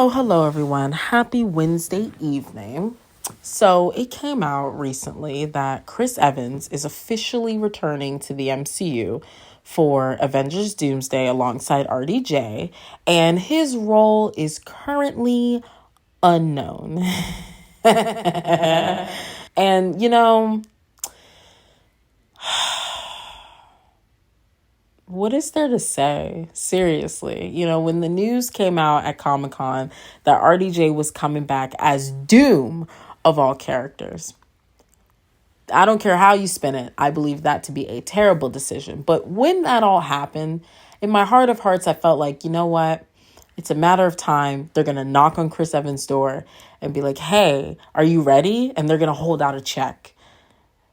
Hello everyone. Happy Wednesday evening. So, it came out recently that Chris Evans is officially returning to the MCU for Avengers Doomsday alongside RDJ, and his role is currently unknown. And, what is there to say? Seriously. When the news came out at Comic-Con that RDJ was coming back as Doom of all characters, I don't care how you spin it. I believe that to be a terrible decision. But when that all happened, in my heart of hearts, I felt like, you know what? It's a matter of time. They're going to knock on Chris Evans' door and be like, hey, are you ready? And they're going to hold out a check.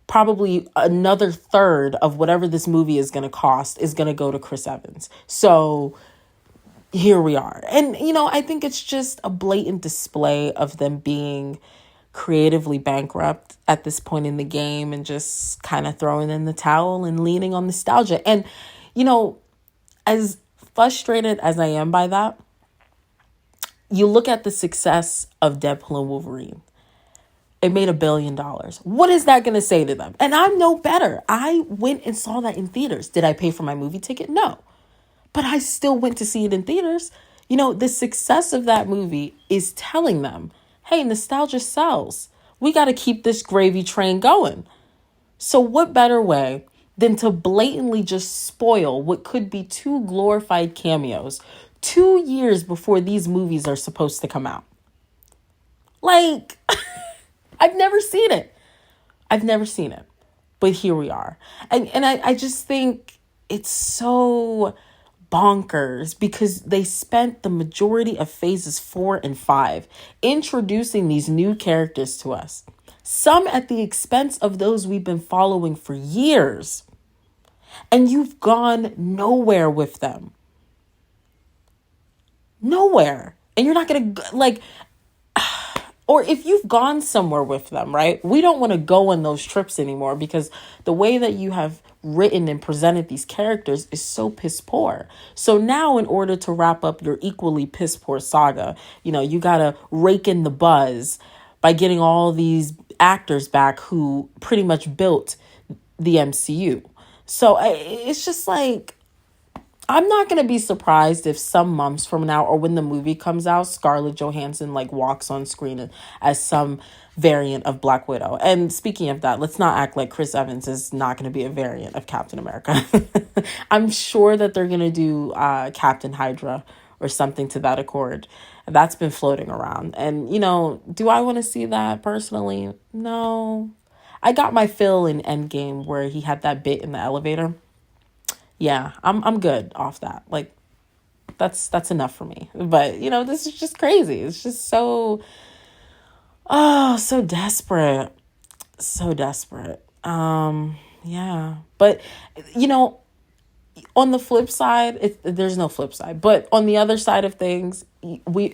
Probably another third of whatever this movie is going to cost is going to go to Chris Evans. So here we are. And, I think it's just a blatant display of them being creatively bankrupt at this point in the game and just kind of throwing in the towel and leaning on nostalgia. And, as frustrated as I am by that, you look at the success of Deadpool and Wolverine. It made $1 billion. What is that going to say to them? And I'm no better. I went and saw that in theaters. Did I pay for my movie ticket? No. But I still went to see it in theaters. The success of that movie is telling them, hey, nostalgia sells. We got to keep this gravy train going. So what better way than to blatantly just spoil what could be two glorified cameos 2 years before these movies are supposed to come out? Like, I've never seen it. But here we are. And I just think it's so bonkers because they spent the majority of phases 4 and 5 introducing these new characters to us. Some at the expense of those we've been following for years. And you've gone nowhere with them. Nowhere. And you're not going to, or if you've gone somewhere with them, right? We don't want to go on those trips anymore because the way that you have written and presented these characters is so piss poor. So now in order to wrap up your equally piss poor saga, you got to rake in the buzz by getting all these actors back who pretty much built the MCU. So it's just like, I'm not going to be surprised if some months from now or when the movie comes out, Scarlett Johansson walks on screen as some variant of Black Widow. And speaking of that, let's not act like Chris Evans is not going to be a variant of Captain America. I'm sure that they're going to do Captain Hydra or something to that accord. That's been floating around. And, do I want to see that personally? No. I got my fill in Endgame where he had that bit in the elevator. Yeah, I'm good off that. That's enough for me. But, this is just crazy. It's just so desperate. So desperate. Yeah. But, on the flip side, there's no flip side. But on the other side of things,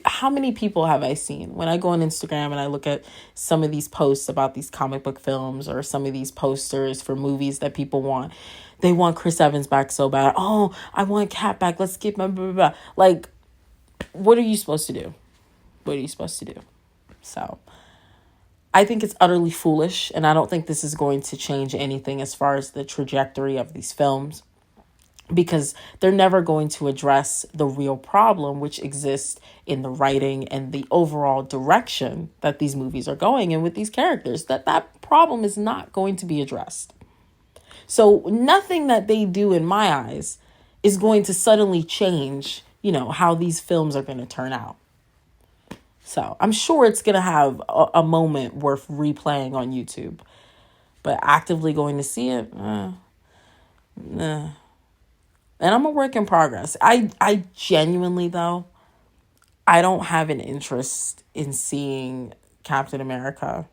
how many people have I seen when I go on Instagram and I look at some of these posts about these comic book films or some of these posters for movies that people want? They want Chris Evans back so bad. Oh, I want Cap back. Let's get my blah, blah, blah. What are you supposed to do? So I think it's utterly foolish, and I don't think this is going to change anything as far as the trajectory of these films, because they're never going to address the real problem, which exists in the writing and the overall direction that these movies are going in with these characters. That problem is not going to be addressed. So nothing that they do, in my eyes, is going to suddenly change, how these films are going to turn out. So I'm sure it's going to have a moment worth replaying on YouTube. But actively going to see it, nah. And I'm a work in progress. I genuinely, though, I don't have an interest in seeing Captain America,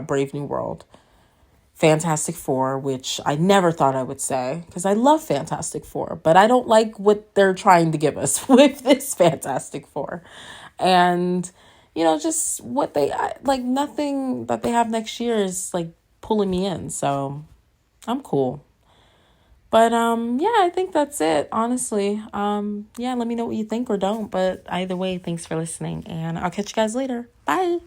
Brave New World. Fantastic Four, which I never thought I would say, because I love Fantastic Four, but I don't like what they're trying to give us with this Fantastic Four. And, just what they, nothing that they have next year is, pulling me in. So I'm cool. But yeah, I think that's it, honestly. Yeah, let me know what you think or don't. But either way, thanks for listening, and I'll catch you guys later. Bye.